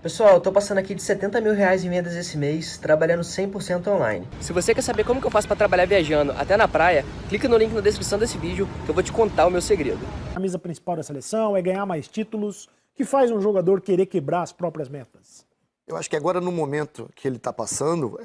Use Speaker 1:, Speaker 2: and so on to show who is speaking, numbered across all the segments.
Speaker 1: Pessoal, eu tô passando aqui de R$ 70 mil em vendas esse mês, trabalhando 100% online.
Speaker 2: Se você quer saber como que eu faço para trabalhar viajando até na praia, clica no link na descrição desse vídeo que eu vou te contar o meu segredo.
Speaker 3: A camisa principal da seleção é ganhar mais títulos, que faz um jogador querer quebrar as próprias metas.
Speaker 4: Eu acho que agora, no momento que ele está passando,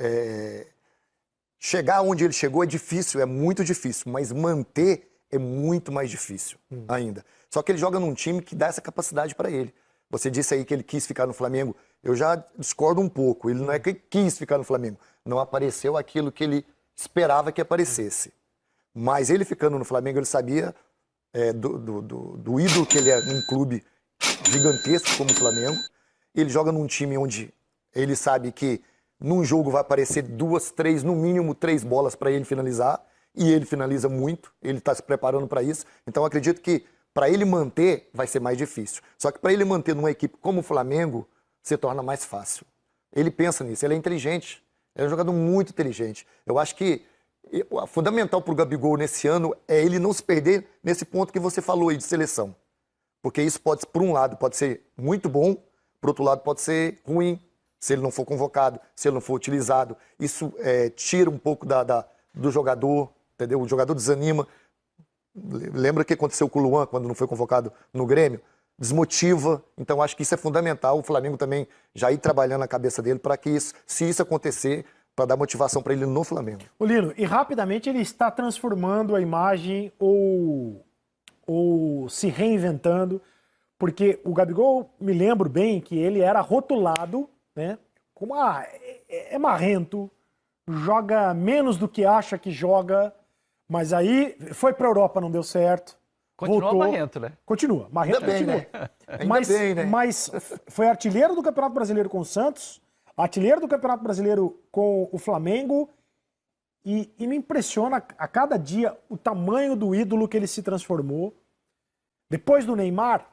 Speaker 4: chegar onde ele chegou é difícil, é muito difícil, mas manter é muito mais difícil ainda. Só que ele joga num time que dá essa capacidade para ele. Você disse aí que ele quis ficar no Flamengo. Eu já discordo um pouco. Ele não é que quis ficar no Flamengo. Não apareceu aquilo que ele esperava que aparecesse. Mas ele ficando no Flamengo, ele sabia do ídolo que ele é num clube gigantesco como o Flamengo. Ele joga num time onde ele sabe que num jogo vai aparecer duas, três, no mínimo 3 bolas para ele finalizar. E ele finaliza muito. Ele está se preparando para isso. Então eu acredito que para ele manter, vai ser mais difícil. Só que para ele manter numa equipe como o Flamengo, se torna mais fácil. Ele pensa nisso, ele é inteligente. Ele é um jogador muito inteligente. Eu acho que o fundamental para o Gabigol nesse ano é ele não se perder nesse ponto que você falou aí de seleção. Porque isso pode, por um lado, pode ser muito bom, por outro lado, pode ser ruim, se ele não for convocado, se ele não for utilizado. Isso tira um pouco do jogador, entendeu? O jogador desanima. Lembra o que aconteceu com o Luan quando não foi convocado no Grêmio? Desmotiva. Então acho que isso é fundamental. O Flamengo também já ir trabalhando a cabeça dele para que isso, se isso acontecer, para dar motivação para ele no Flamengo.
Speaker 3: O Lino, e rapidamente ele está transformando a imagem ou se reinventando, porque o Gabigol, me lembro bem que ele era rotulado, né, como é marrento, joga menos do que acha que joga. Mas aí foi para a Europa, não deu certo.
Speaker 5: Continua
Speaker 3: voltou,
Speaker 5: marrento, né?
Speaker 3: Continua, marrento
Speaker 4: Ainda bem,
Speaker 3: continua.
Speaker 4: né? Ainda bem, né?
Speaker 3: Mas foi artilheiro do Campeonato Brasileiro com o Santos, artilheiro do Campeonato Brasileiro com o Flamengo, e me impressiona a cada dia o tamanho do ídolo que ele se transformou. Depois do Neymar,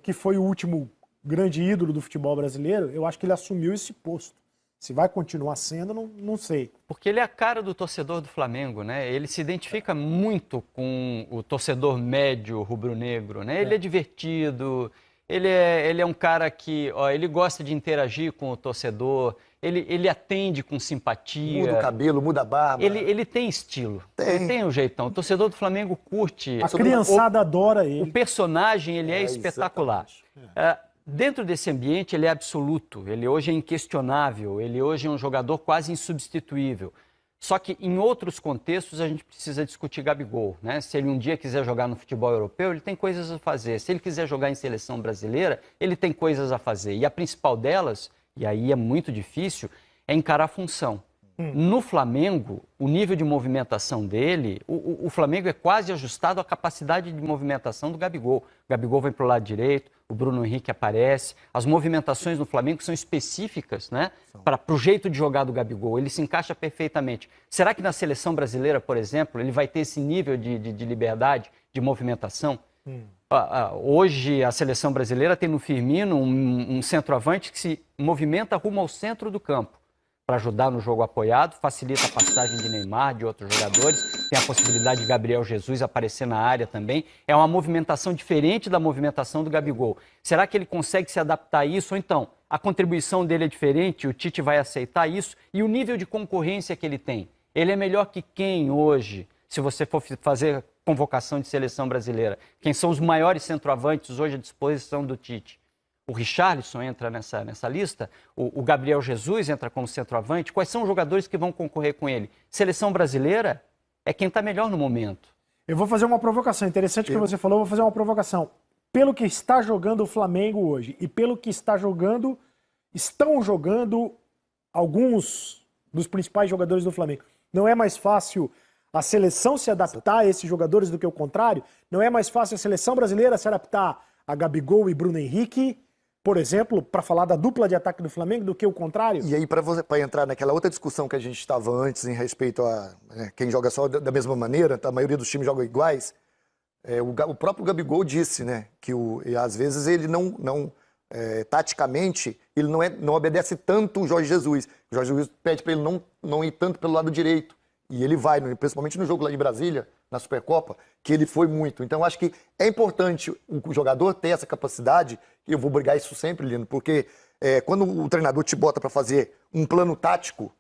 Speaker 3: que foi o último grande ídolo do futebol brasileiro, eu acho que ele assumiu esse posto. Se vai continuar sendo, não sei.
Speaker 5: Porque ele é a cara do torcedor do Flamengo, né? Ele se identifica muito com o torcedor médio rubro-negro, né? Ele é divertido, ele é um cara que, ele gosta de interagir com o torcedor, ele atende com simpatia.
Speaker 4: Muda o cabelo, muda a barba.
Speaker 5: Ele tem estilo, ele tem um jeitão. O torcedor do Flamengo curte.
Speaker 3: A criançada adora ele.
Speaker 5: O personagem, ele é espetacular. Dentro desse ambiente, ele é absoluto, ele hoje é inquestionável, ele hoje é um jogador quase insubstituível. Só que em outros contextos a gente precisa discutir Gabigol, né? Se ele um dia quiser jogar no futebol europeu, ele tem coisas a fazer. Se ele quiser jogar em seleção brasileira, ele tem coisas a fazer. E a principal delas, e aí é muito difícil, é encarar a função. No Flamengo, o nível de movimentação dele, o Flamengo é quase ajustado à capacidade de movimentação do Gabigol. O Gabigol vem para o lado direito, o Bruno Henrique aparece. As movimentações no Flamengo são específicas, né, para o jeito de jogar do Gabigol. Ele se encaixa perfeitamente. Será que na seleção brasileira, por exemplo, ele vai ter esse nível de liberdade, de movimentação? Hoje, a seleção brasileira tem no Firmino um centroavante que se movimenta rumo ao centro do campo, para ajudar no jogo apoiado, facilita a passagem de Neymar, de outros jogadores, tem a possibilidade de Gabriel Jesus aparecer na área também. É uma movimentação diferente da movimentação do Gabigol. Será que ele consegue se adaptar a isso? Ou então, a contribuição dele é diferente, o Tite vai aceitar isso? E o nível de concorrência que ele tem? Ele é melhor que quem hoje, se você for fazer convocação de seleção brasileira? Quem são os maiores centroavantes hoje à disposição do Tite? O Richarlison entra nessa lista, o Gabriel Jesus entra como centroavante. Quais são os jogadores que vão concorrer com ele? Seleção brasileira é quem está melhor no momento.
Speaker 3: Eu vou fazer uma provocação. Interessante que você falou, eu vou fazer uma provocação. Pelo que está jogando o Flamengo hoje e pelo que estão jogando alguns dos principais jogadores do Flamengo, não é mais fácil a seleção se adaptar a esses jogadores do que o contrário? Não é mais fácil a seleção brasileira se adaptar a Gabigol e Bruno Henrique, por exemplo, para falar da dupla de ataque do Flamengo, do que o contrário?
Speaker 4: E aí, para entrar naquela outra discussão que a gente estava antes em respeito a quem joga só da mesma maneira, a maioria dos times jogam iguais, o próprio Gabigol disse, né, que às vezes ele taticamente, ele não obedece tanto o Jorge Jesus. O Jorge Jesus pede para ele não ir tanto pelo lado direito. E ele vai, principalmente no jogo lá em Brasília, na Supercopa, que ele foi muito. Então, eu acho que é importante o jogador ter essa capacidade, e eu vou brigar isso sempre, Lino, porque quando o treinador te bota para fazer um plano tático,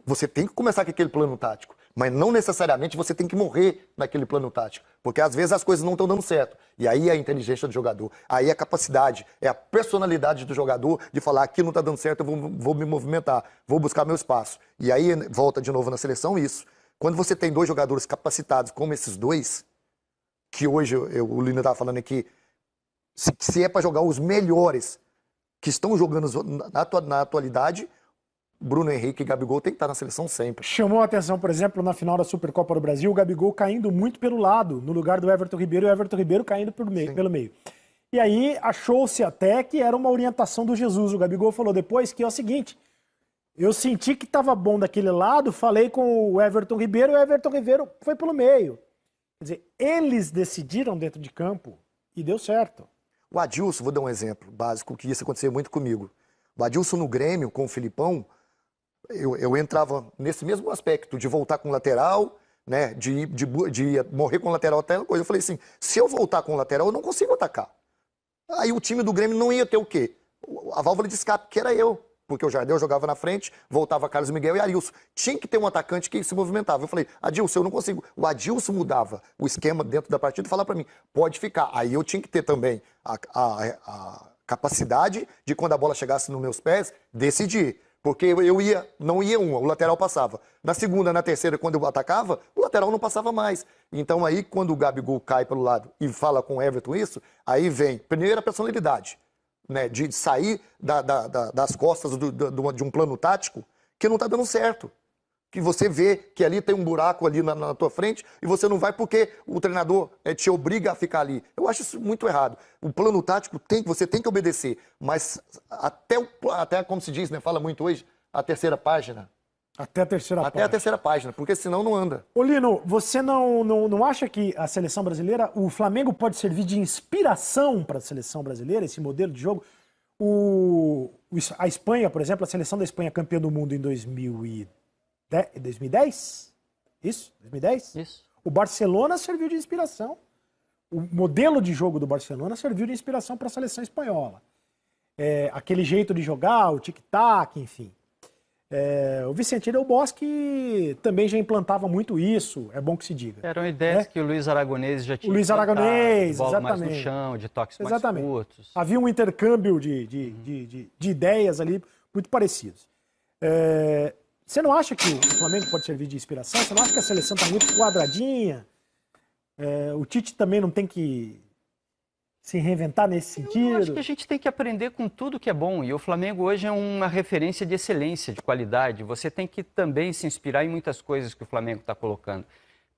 Speaker 4: você tem que começar com aquele plano tático, mas não necessariamente você tem que morrer naquele plano tático, porque às vezes as coisas não estão dando certo. E aí é a inteligência do jogador, aí é a capacidade, é a personalidade do jogador de falar: aqui não está dando certo, eu vou me movimentar, vou buscar meu espaço. E aí volta de novo na seleção isso. Quando você tem dois jogadores capacitados como esses dois, que hoje o Lino estava falando aqui, se é para jogar os melhores que estão jogando na atualidade, Bruno Henrique e Gabigol tem que estar na seleção sempre.
Speaker 3: Chamou a atenção, por exemplo, na final da Supercopa do Brasil, o Gabigol caindo muito pelo lado, no lugar do Everton Ribeiro, e o Everton Ribeiro caindo pelo meio. E aí achou-se até que era uma orientação do Jesus. O Gabigol falou depois que é o seguinte: eu senti que estava bom daquele lado, falei com o Everton Ribeiro, e o Everton Ribeiro foi pelo meio. Quer dizer, eles decidiram dentro de campo e deu certo.
Speaker 4: O Adilson, vou dar um exemplo básico, que isso acontecia muito comigo. O Adilson no Grêmio, com o Filipão, eu entrava nesse mesmo aspecto, de voltar com o lateral, né, de morrer com o lateral até coisa. Eu falei assim: se eu voltar com o lateral, eu não consigo atacar. Aí o time do Grêmio não ia ter o quê? A válvula de escape, que era eu. Porque o Jardel jogava na frente, voltava Carlos Miguel e Arilson. Tinha que ter um atacante que se movimentava. Eu falei: Adilson, eu não consigo. O Adilson mudava o esquema dentro da partida e falava para mim: pode ficar. Aí eu tinha que ter também a capacidade de, quando a bola chegasse nos meus pés, decidir. Porque não ia uma, o lateral passava. Na segunda, na terceira, quando eu atacava, o lateral não passava mais. Então aí, quando o Gabigol cai pelo lado e fala com o Everton isso, aí vem, primeiro, a personalidade, né, de sair das costas de um plano tático que não está dando certo. Que você vê que ali tem um buraco ali na tua frente e você não vai porque o treinador te obriga a ficar ali. Eu acho isso muito errado. O plano tático você tem que obedecer, mas até como se diz, né, fala muito hoje, a terceira página.
Speaker 3: Até a terceira página.
Speaker 4: Até a terceira página, porque senão não anda.
Speaker 3: Ô Lino, você não acha que a seleção brasileira, o Flamengo pode servir de inspiração para a seleção brasileira, esse modelo de jogo? A Espanha, por exemplo, a seleção da Espanha campeã do mundo em 2010? Isso? 2010?
Speaker 5: Isso.
Speaker 3: O Barcelona serviu de inspiração. O modelo de jogo do Barcelona serviu de inspiração para a seleção espanhola. Aquele jeito de jogar, o tic-tac, enfim. O Vicente Del Bosque também já implantava muito isso, é bom que se diga.
Speaker 5: Eram ideias que o Luiz Aragonês já tinha.
Speaker 3: O Luiz Aragonês,
Speaker 5: bola
Speaker 3: exatamente.
Speaker 5: mais no chão, de toques
Speaker 3: Exatamente.
Speaker 5: mais curtos.
Speaker 3: Havia um intercâmbio de ideias ali muito parecidos. Você não acha que o Flamengo pode servir de inspiração? Você não acha que a seleção está muito quadradinha? O Tite também não tem que se reinventar nesse sentido?
Speaker 5: Eu acho que a gente tem que aprender com tudo que é bom. E o Flamengo hoje é uma referência de excelência, de qualidade. Você tem que também se inspirar em muitas coisas que o Flamengo está colocando.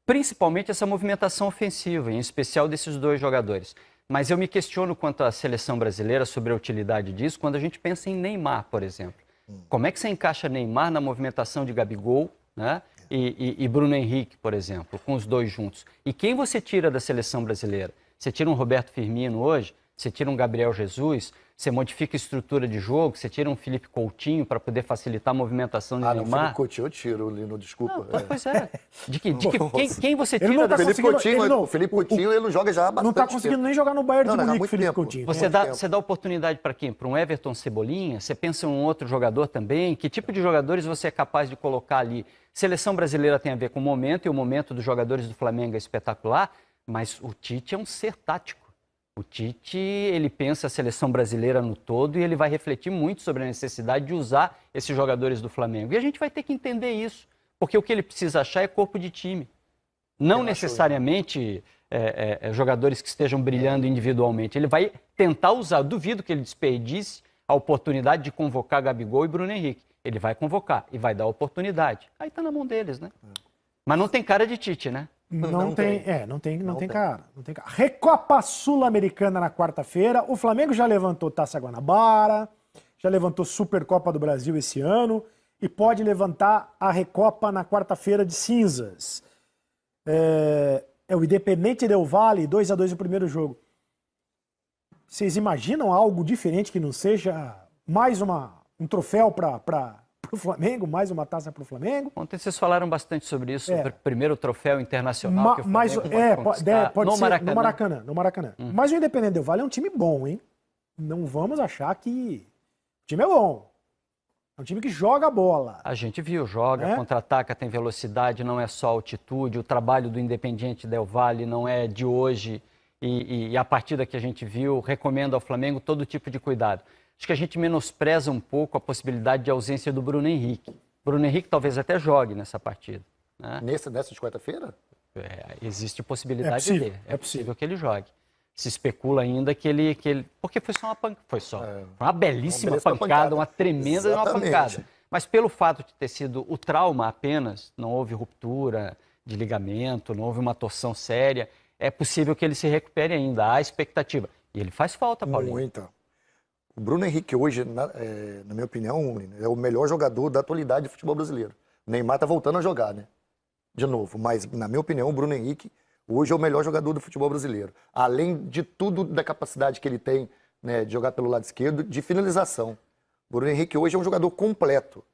Speaker 5: Principalmente essa movimentação ofensiva, em especial desses dois jogadores. Mas eu me questiono quanto à seleção brasileira sobre a utilidade disso quando a gente pensa em Neymar, por exemplo. Como é que você encaixa Neymar na movimentação de Gabigol, né? E Bruno Henrique, por exemplo, com os dois juntos? E quem você tira da seleção brasileira? Você tira um Roberto Firmino hoje, você tira um Gabriel Jesus, você modifica a estrutura de jogo, você tira um Felipe Coutinho para poder facilitar a movimentação de Neymar.
Speaker 4: Não, Felipe Coutinho eu tiro, Lino, desculpa.
Speaker 5: Pois é. Quem você tira
Speaker 3: não tá
Speaker 5: da
Speaker 4: O Felipe Coutinho, ele não joga já há bastante
Speaker 3: Não está conseguindo nem jogar no Bayern de Munique, Felipe Coutinho.
Speaker 5: Você dá oportunidade para quem? Para um Everton Cebolinha? Você pensa em um outro jogador também? Que tipo de jogadores você é capaz de colocar ali? Seleção brasileira tem a ver com o momento, e o momento dos jogadores do Flamengo é espetacular, mas o Tite é um ser tático. O Tite, ele pensa a seleção brasileira no todo e ele vai refletir muito sobre a necessidade de usar esses jogadores do Flamengo. E a gente vai ter que entender isso, porque o que ele precisa achar é corpo de time. Não necessariamente jogadores que estejam brilhando individualmente. Ele vai tentar usar, duvido que ele desperdice a oportunidade de convocar Gabigol e Bruno Henrique. Ele vai convocar e vai dar a oportunidade. Aí está na mão deles, né? Mas não tem cara de Tite, né?
Speaker 3: Não tem cara. Recopa Sul-Americana na quarta-feira. O Flamengo já levantou Taça Guanabara, já levantou Supercopa do Brasil esse ano e pode levantar a Recopa na quarta-feira de cinzas. O Independente Del Valle, 2-2 o primeiro jogo. Vocês imaginam algo diferente que não seja mais um troféu para para o Flamengo, mais uma taça para o Flamengo.
Speaker 5: Ontem vocês falaram bastante sobre isso, sobre o primeiro troféu internacional que o
Speaker 3: mas
Speaker 5: Flamengo pode
Speaker 3: pode
Speaker 5: no
Speaker 3: ser
Speaker 5: Maracanã.
Speaker 3: no Maracanã. Mas o Independente Del Valle é um time bom, hein? Não vamos achar que o time é bom. É um time que joga a bola.
Speaker 5: A gente viu, joga, contra-ataca, tem velocidade, não é só altitude. O trabalho do Independiente Del Valle não é de hoje. E a partida que a gente viu recomenda ao Flamengo todo tipo de cuidado. Acho que a gente menospreza um pouco a possibilidade de ausência do Bruno Henrique. Bruno Henrique talvez até jogue nessa partida. Né?
Speaker 4: Nessa de quarta-feira?
Speaker 5: Existe possibilidade dele. É possível que ele jogue. Se especula ainda que ele... Porque foi só uma pancada. Foi uma belíssima pancada, uma tremenda uma pancada. Mas pelo fato de ter sido o trauma apenas, não houve ruptura de ligamento, não houve uma torção séria, é possível que ele se recupere ainda. Há expectativa. E ele faz falta, Paulinho.
Speaker 4: Muita. O Bruno Henrique hoje, na minha opinião, é o melhor jogador da atualidade do futebol brasileiro. O Neymar tá voltando a jogar, né? De novo. Mas, na minha opinião, o Bruno Henrique hoje é o melhor jogador do futebol brasileiro. Além de tudo da capacidade que ele tem, né, de jogar pelo lado esquerdo, de finalização. O Bruno Henrique hoje é um jogador completo.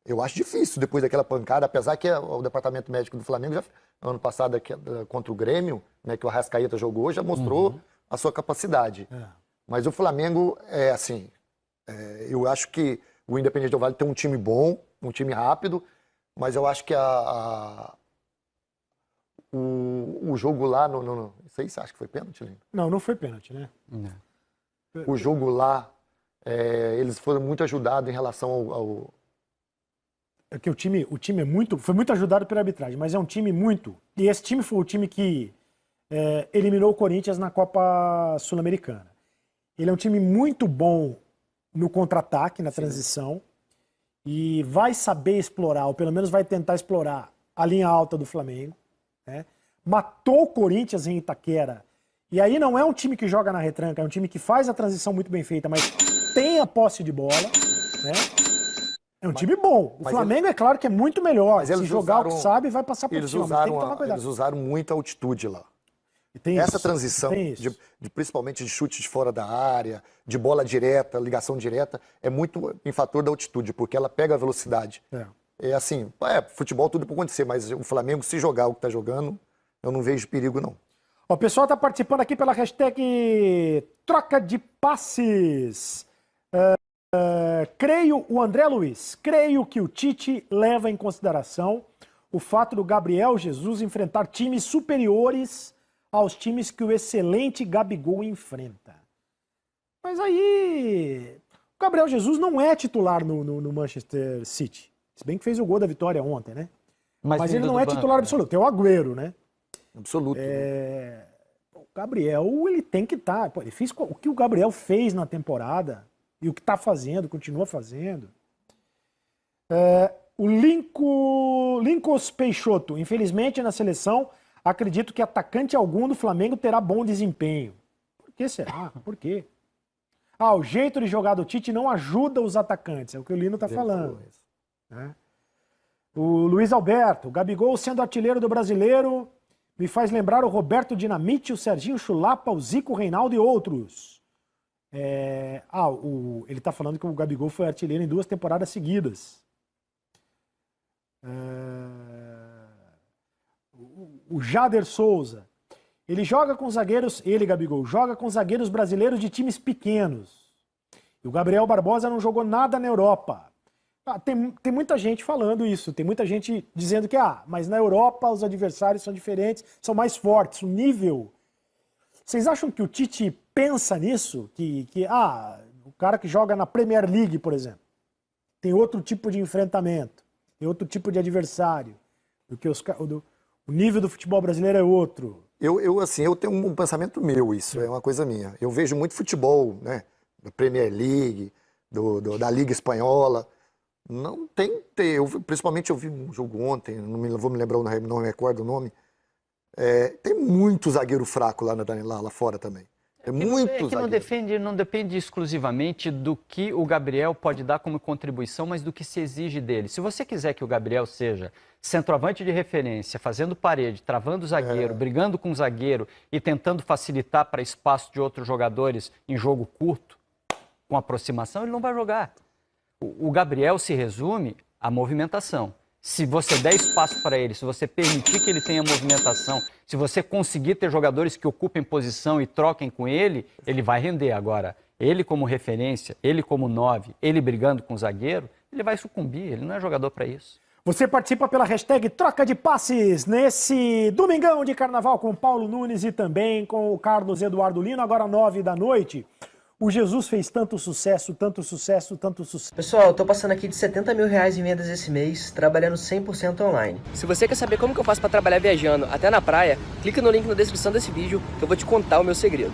Speaker 4: Eu acho difícil, depois daquela pancada, apesar que o departamento médico do Flamengo, ano passado, contra o Grêmio, né, que o Arrascaeta jogou, já mostrou a sua capacidade. Mas o Flamengo, eu acho que o Independiente Del Valle tem um time bom, um time rápido, mas eu acho que o jogo lá, não sei se acha que foi pênalti, Lino?
Speaker 3: Não foi pênalti, né?
Speaker 4: O jogo lá, eles foram muito ajudados em relação ao...
Speaker 3: É que o time foi muito ajudado pela arbitragem, mas é um time muito... E esse time foi o time que eliminou o Corinthians na Copa Sul-Americana. Ele é um time muito bom no contra-ataque, na transição, e vai saber explorar, ou pelo menos vai tentar explorar a linha alta do Flamengo. Né? Matou o Corinthians em Itaquera. E aí não é um time que joga na retranca, é um time que faz a transição muito bem feita, mas tem a posse de bola. Né? É um time bom. O Flamengo é claro que é muito melhor.
Speaker 4: Mas
Speaker 3: se jogar o que sabe, vai passar por cima. Mas tem que tomar cuidado.
Speaker 4: Eles usaram muita altitude lá.
Speaker 3: Essa
Speaker 4: transição, principalmente de chute de fora da área, de bola direta, ligação direta, é muito em fator da altitude, porque ela pega a velocidade. Futebol tudo pode acontecer, mas o Flamengo, se jogar o que está jogando, eu não vejo perigo, não.
Speaker 3: O pessoal está participando aqui pela hashtag troca de passes. O André Luiz, creio que o Tite leva em consideração o fato do Gabriel Jesus enfrentar times superiores aos times que o excelente Gabigol enfrenta. Mas aí, o Gabriel Jesus não é titular no Manchester City. Se bem que fez o gol da vitória ontem, né? Mas ele não é titular absoluto, é o Agüero, né?
Speaker 4: Absoluto.
Speaker 3: O Gabriel, ele tem que estar. Ele fez o que o Gabriel fez na temporada e o que está fazendo, continua fazendo. O Lincos Peixoto, infelizmente na seleção, acredito que atacante algum do Flamengo terá bom desempenho. Por que será? Por quê? O jeito de jogar do Tite não ajuda os atacantes, é o que o Lino está falando. Né? O Luiz Alberto, o Gabigol sendo artilheiro do Brasileiro, me faz lembrar o Roberto Dinamite, o Serginho Chulapa, o Zico, o Reinaldo e outros. Ele está falando que o Gabigol foi artilheiro em 2 temporadas seguidas. O Jader Souza. Ele joga com zagueiros, Gabigol, joga com zagueiros brasileiros de times pequenos. E o Gabriel Barbosa não jogou nada na Europa. Tem muita gente falando isso, tem muita gente dizendo que, mas na Europa os adversários são diferentes, são mais fortes, o nível... Vocês acham que o Tite pensa nisso? Que o cara que joga na Premier League, por exemplo, tem outro tipo de enfrentamento, tem outro tipo de adversário, do que o nível do futebol brasileiro é outro.
Speaker 4: Eu tenho um pensamento meu, isso é uma coisa minha. Eu vejo muito futebol, né, da Premier League, da Liga Espanhola. Não tem, principalmente eu vi um jogo ontem, não vou me lembrar, não me recordo o nome. Tem muito zagueiro fraco lá fora também. Tem muito zagueiro.
Speaker 5: Não depende exclusivamente do que o Gabriel pode dar como contribuição, mas do que se exige dele. Se você quiser que o Gabriel seja centroavante de referência, fazendo parede, travando o zagueiro, brigando com o zagueiro e tentando facilitar para espaço de outros jogadores em jogo curto, com aproximação, ele não vai jogar. O Gabriel se resume à movimentação. Se você der espaço para ele, se você permitir que ele tenha movimentação, se você conseguir ter jogadores que ocupem posição e troquem com ele, ele vai render. Agora, ele como referência, ele como 9, ele brigando com o zagueiro, ele vai sucumbir, ele não é jogador para isso.
Speaker 3: Você participa pela hashtag Troca de Passes nesse domingão de carnaval com Paulo Nunes e também com o Carlos Eduardo Lino, agora 9 da noite. O Jesus fez tanto sucesso, tanto sucesso, tanto sucesso.
Speaker 1: Pessoal, eu tô passando aqui de 70 mil reais em vendas esse mês, trabalhando 100% online.
Speaker 2: Se você quer saber como que eu faço para trabalhar viajando até na praia, clica no link na descrição desse vídeo que eu vou te contar o meu segredo.